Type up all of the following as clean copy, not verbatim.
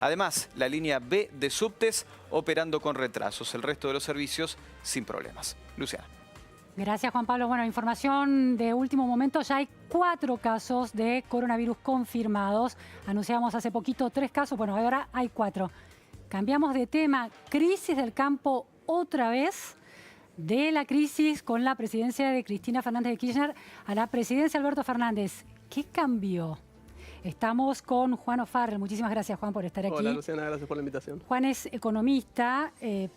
Además, la línea B de subtes operando con retrasos, el resto de los servicios sin problemas. Luciana. Gracias, Juan Pablo. Bueno, información de último momento. Ya hay 4 casos de coronavirus confirmados. Anunciamos hace poquito 3 casos. Bueno, ahora hay 4. Cambiamos de tema. Crisis del campo otra vez. De la crisis con la presidencia de Cristina Fernández de Kirchner a la presidencia de Alberto Fernández. ¿Qué cambió? Estamos con Juan O'Farrell. Muchísimas gracias, Juan, por estar aquí. Hola, Luciana, gracias por la invitación. Juan es economista,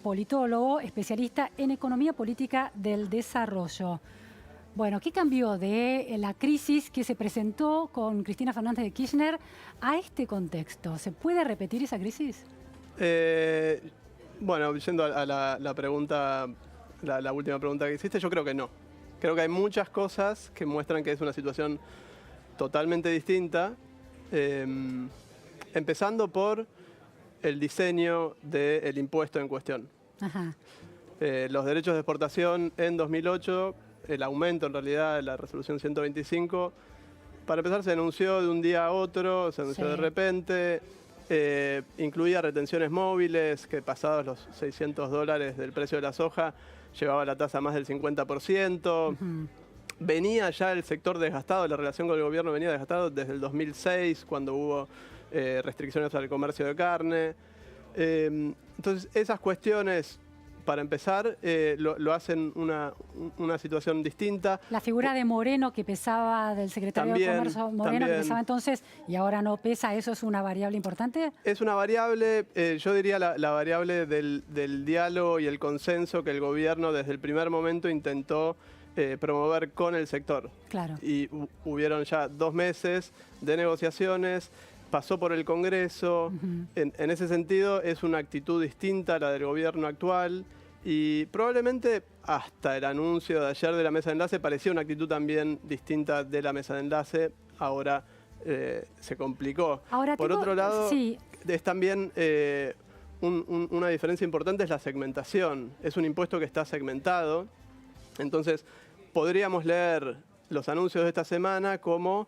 politólogo, especialista en economía política del desarrollo. Bueno, ¿qué cambió de la crisis que se presentó con Cristina Fernández de Kirchner a este contexto? ¿Se puede repetir esa crisis? Bueno, yendo a la pregunta, la última pregunta que hiciste, yo creo que no. Creo que hay muchas cosas que muestran que es una situación totalmente distinta. Empezando por el diseño del impuesto en cuestión. Ajá. Los derechos de exportación en 2008, el aumento en realidad de la resolución 125, para empezar se anunció de un día a otro, se anunció de repente, incluía retenciones móviles que pasados los $600 del precio de la soja llevaba la tasa más del 50%. Venía ya el sector desgastado, la relación con el gobierno venía desgastado desde el 2006, cuando hubo restricciones al comercio de carne. Entonces, esas cuestiones, para empezar, lo hacen una situación distinta. La figura de Moreno, que pesaba, del secretario de Comercio Moreno, que pesaba entonces y ahora no pesa, ¿eso es una variable importante? Es una variable, yo diría la variable del diálogo y el consenso que el gobierno desde el primer momento intentó promover con el sector. Claro. Y hubieron ya 2 meses de negociaciones, pasó por el Congreso. En ese sentido es una actitud distinta a la del gobierno actual y probablemente hasta el anuncio de ayer de la mesa de enlace parecía una actitud también distinta de la mesa de enlace. Ahora se complicó. Ahora, por otro lado, es también una diferencia importante es la segmentación. Es un impuesto que está segmentado. Entonces, podríamos leer los anuncios de esta semana como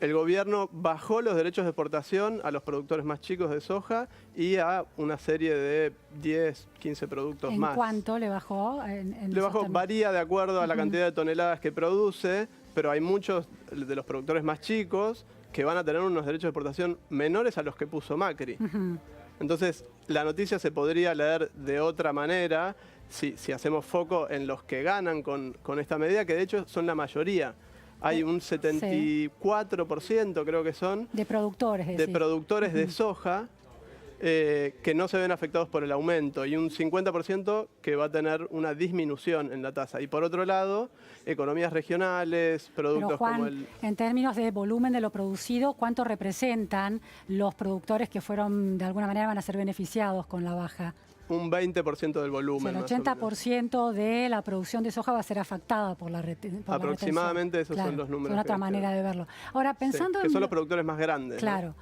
el gobierno bajó los derechos de exportación a los productores más chicos de soja y a una serie de 10, 15 productos más. ¿En cuánto le bajó? Le bajó, varía de acuerdo a la cantidad de toneladas que produce, pero hay muchos de los productores más chicos que van a tener unos derechos de exportación menores a los que puso Macri. Entonces, la noticia se podría leer de otra manera si hacemos foco en los que ganan con esta medida, que de hecho son la mayoría. Hay un 74%, creo que son, de productores, de soja que no se ven afectados por el aumento y un 50% que va a tener una disminución en la tasa. Y por otro lado, economías regionales, productos. Pero Juan, como en términos de volumen de lo producido, ¿cuánto representan los productores que fueron, de alguna manera, van a ser beneficiados con la baja? Un 20% del volumen. El 80% de la producción de soja va a ser afectada por la retención. Aproximadamente esos son los números. Es otra manera de verlo. Ahora, pensando que son los productores más grandes. Claro.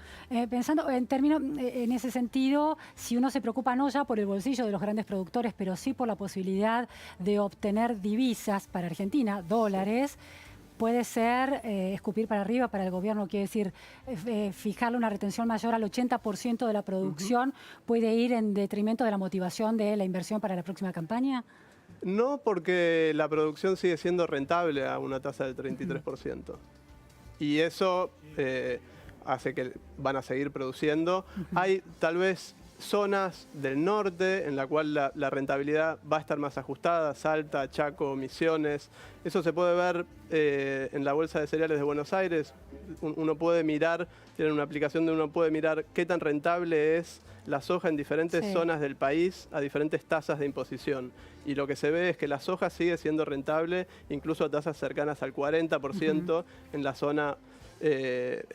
Pensando en términos, en ese sentido, si uno se preocupa no ya por el bolsillo de los grandes productores, pero sí por la posibilidad de obtener divisas para Argentina, dólares, puede ser escupir para arriba para el gobierno, quiere decir, fijarle una retención mayor al 80% de la producción, ¿puede ir en detrimento de la motivación de la inversión para la próxima campaña? No, porque la producción sigue siendo rentable a una tasa del 33%. Y eso hace que van a seguir produciendo. Hay tal vez zonas del norte en la cual la rentabilidad va a estar más ajustada, Salta, Chaco, Misiones. Eso se puede ver en la Bolsa de Cereales de Buenos Aires. Uno puede mirar, tienen una aplicación donde uno puede mirar qué tan rentable es la soja en diferentes zonas del país a diferentes tasas de imposición. Y lo que se ve es que la soja sigue siendo rentable incluso a tasas cercanas al 40% en la zona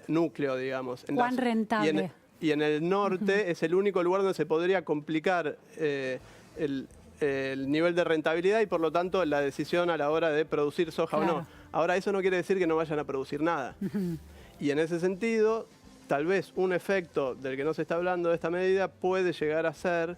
núcleo, digamos. ¿Cuán rentable? Y en el norte es el único lugar donde se podría complicar el nivel de rentabilidad y por lo tanto la decisión a la hora de producir soja o no. Ahora, eso no quiere decir que no vayan a producir nada. Y en ese sentido, tal vez un efecto del que no se está hablando de esta medida puede llegar a ser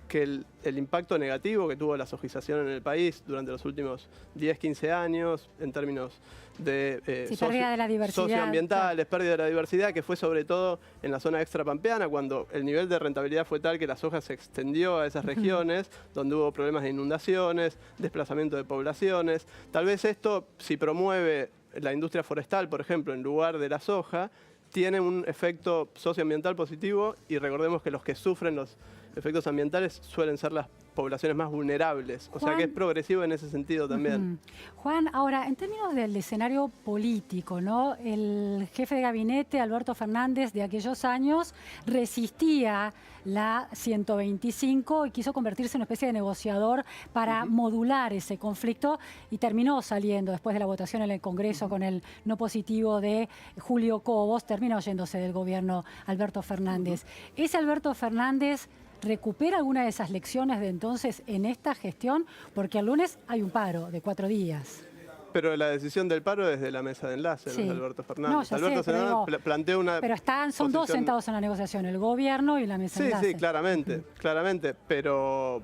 que el impacto negativo que tuvo la sojización en el país durante los últimos 10, 15 años, en términos de pérdida de la diversidad, socioambientales, pérdida de la diversidad, que fue sobre todo en la zona extrapampeana, cuando el nivel de rentabilidad fue tal que la soja se extendió a esas regiones, donde hubo problemas de inundaciones, desplazamiento de poblaciones. Tal vez esto, si promueve la industria forestal, por ejemplo, en lugar de la soja, tiene un efecto socioambiental positivo, y recordemos que los que sufren los efectos ambientales suelen ser las poblaciones más vulnerables. O sea que es progresivo en ese sentido también. Juan, ahora, en términos del escenario político, ¿no? El jefe de gabinete, Alberto Fernández, de aquellos años, resistía la 125 y quiso convertirse en una especie de negociador para modular ese conflicto, y terminó saliendo después de la votación en el Congreso con el no positivo de Julio Cobos, terminó yéndose del gobierno Alberto Fernández. ¿Ese Alberto Fernández recupera alguna de esas lecciones de entonces en esta gestión? Porque el lunes hay un paro de 4 días. Pero la decisión del paro es de la mesa de enlace, no es de Alberto Fernández. No, Alberto Fernández planteó una Pero son dos sentados en la negociación, el gobierno y la mesa de enlace. Sí, claramente. Pero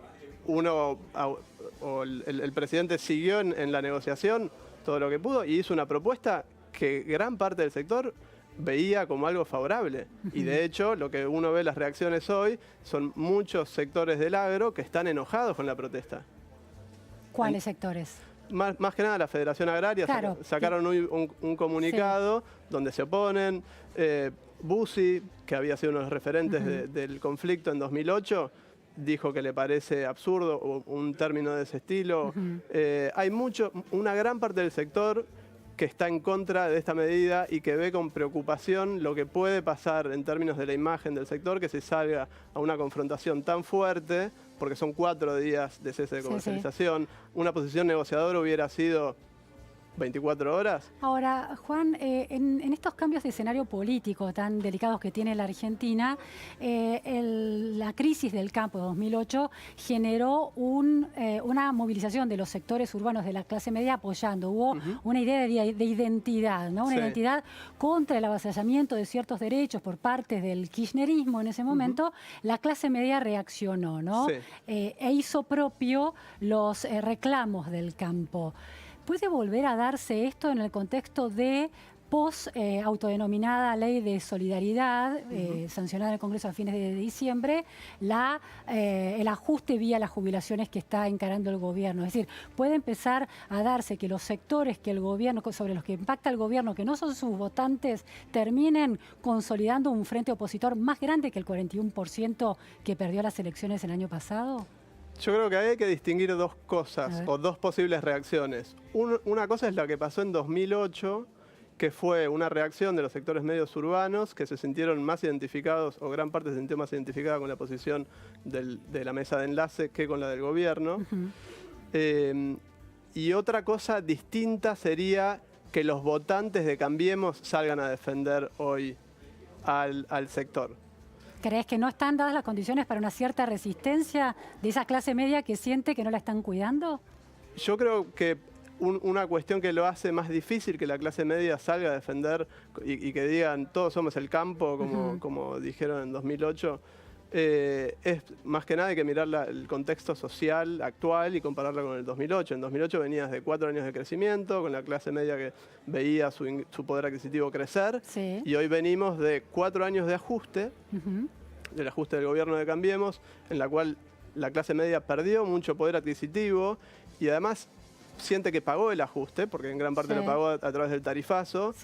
el presidente siguió en la negociación todo lo que pudo y hizo una propuesta que gran parte del sector veía como algo favorable. Y de hecho, lo que uno ve las reacciones hoy son muchos sectores del agro que están enojados con la protesta. ¿Cuáles sectores? Más que nada la Federación Agraria, claro, sacaron un comunicado donde se oponen. Bussi, que había sido uno de los referentes del conflicto en 2008, dijo que le parece absurdo un término de ese estilo. Hay una gran parte del sector que está en contra de esta medida y que ve con preocupación lo que puede pasar en términos de la imagen del sector, que se salga a una confrontación tan fuerte, porque son 4 días de cese de comercialización. Una posición negociadora hubiera sido 24 horas. Ahora, Juan, en estos cambios de escenario político tan delicados que tiene la Argentina, la crisis del campo de 2008 generó una movilización de los sectores urbanos de la clase media apoyando. Hubo una idea de identidad, ¿no? Una identidad contra el avasallamiento de ciertos derechos por parte del kirchnerismo en ese momento. La clase media reaccionó, ¿no? E hizo propio los reclamos del campo. ¿Puede volver a darse esto en el contexto de autodenominada Ley de Solidaridad, sancionada en el Congreso a fines de diciembre, el ajuste vía las jubilaciones que está encarando el gobierno? Es decir, puede empezar a darse que los sectores que el gobierno, sobre los que impacta el gobierno, que no son sus votantes, terminen consolidando un frente opositor más grande que el 41% que perdió las elecciones el año pasado. Yo creo que hay que distinguir dos cosas o dos posibles reacciones. Una cosa es la que pasó en 2008, que fue una reacción de los sectores medios urbanos que se sintieron más identificados, o gran parte se sintió más identificada con la posición de la mesa de enlace que con la del gobierno. Y otra cosa distinta sería que los votantes de Cambiemos salgan a defender hoy al sector. ¿Crees que no están dadas las condiciones para una cierta resistencia de esa clase media que siente que no la están cuidando? Yo creo que una cuestión que lo hace más difícil que la clase media salga a defender y que digan todos somos el campo, como dijeron en 2008, es más que nada hay que mirar el contexto social actual y compararla con el 2008. En 2008 venías de 4 años de crecimiento, con la clase media que veía su poder adquisitivo crecer, y hoy venimos de 4 años de ajuste, del ajuste del gobierno de Cambiemos, en la cual la clase media perdió mucho poder adquisitivo y además siente que pagó el ajuste, porque en gran parte lo pagó a través del tarifazo.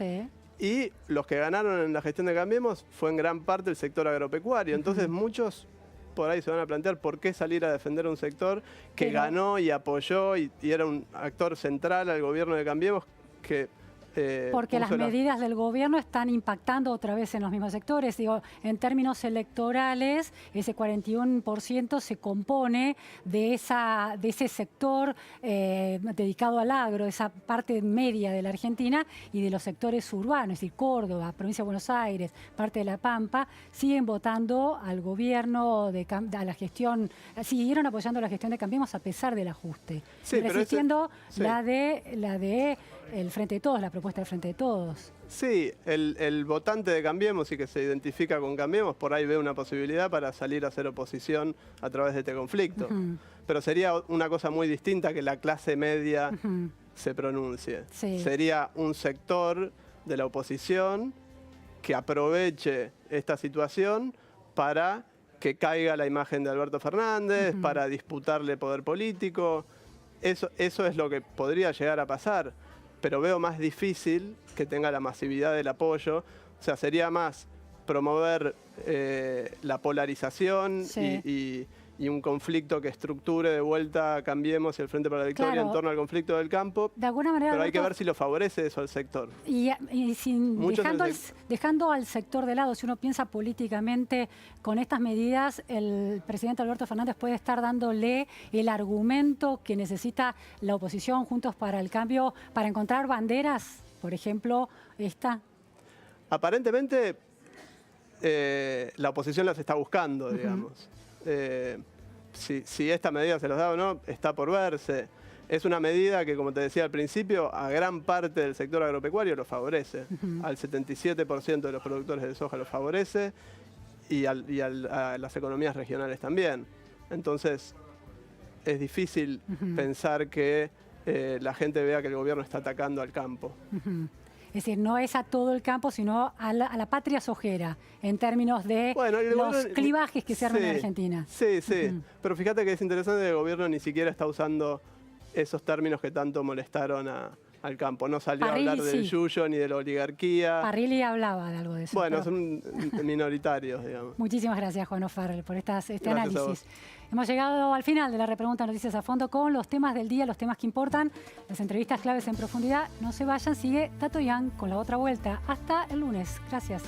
Y los que ganaron en la gestión de Cambiemos fue en gran parte el sector agropecuario. Entonces muchos por ahí se van a plantear por qué salir a defender un sector que ganó y apoyó y era un actor central al gobierno de Cambiemos que... Porque las medidas del gobierno están impactando otra vez en los mismos sectores. Digo, en términos electorales, ese 41% se compone de ese sector dedicado al agro, esa parte media de la Argentina y de los sectores urbanos, es decir, Córdoba, Provincia de Buenos Aires, parte de La Pampa, siguen votando al gobierno, a la gestión, siguieron apoyando la gestión de Cambiemos a pesar del ajuste, resistiendo la de el Frente de Todos, la propuesta propuesta del Frente de Todos. Sí, el votante de Cambiemos y que se identifica con Cambiemos, por ahí ve una posibilidad para salir a hacer oposición a través de este conflicto. Pero sería una cosa muy distinta que la clase media se pronuncie. Sí. Sería un sector de la oposición que aproveche esta situación para que caiga la imagen de Alberto Fernández, para disputarle poder político. Eso es lo que podría llegar a pasar, pero veo más difícil que tenga la masividad del apoyo. O sea, sería más promover la polarización y un conflicto que estructure de vuelta Cambiemos y el Frente para la Victoria en torno al conflicto del campo. De alguna manera, pero hay que Alberto, ver si lo favorece eso al sector. Y dejando al sector de lado, si uno piensa políticamente con estas medidas, el presidente Alberto Fernández puede estar dándole el argumento que necesita la oposición, Juntos para el Cambio, para encontrar banderas, por ejemplo, esta. Aparentemente, la oposición las está buscando, digamos. Si esta medida se los da o no, está por verse. Es una medida que, como te decía al principio, a gran parte del sector agropecuario lo favorece. Al 77% de los productores de soja lo favorece y a las economías regionales también. Entonces, es difícil pensar que la gente vea que el gobierno está atacando al campo. Es decir, no es a todo el campo, sino a la patria sojera, en términos de los clivajes que se arman en Argentina. Sí. Pero fíjate que es interesante que el gobierno ni siquiera está usando esos términos que tanto molestaron al campo. No salió Parrilli, a hablar del yuyo ni de la oligarquía. Parrilli hablaba de algo de eso. Bueno, son minoritarios, digamos. Muchísimas gracias, Juan O'Farrell, por este análisis. Hemos llegado al final de la repregunta Noticias a Fondo con los temas del día, los temas que importan, las entrevistas claves en profundidad. No se vayan, sigue Tato Yang con La Otra Vuelta. Hasta el lunes. Gracias.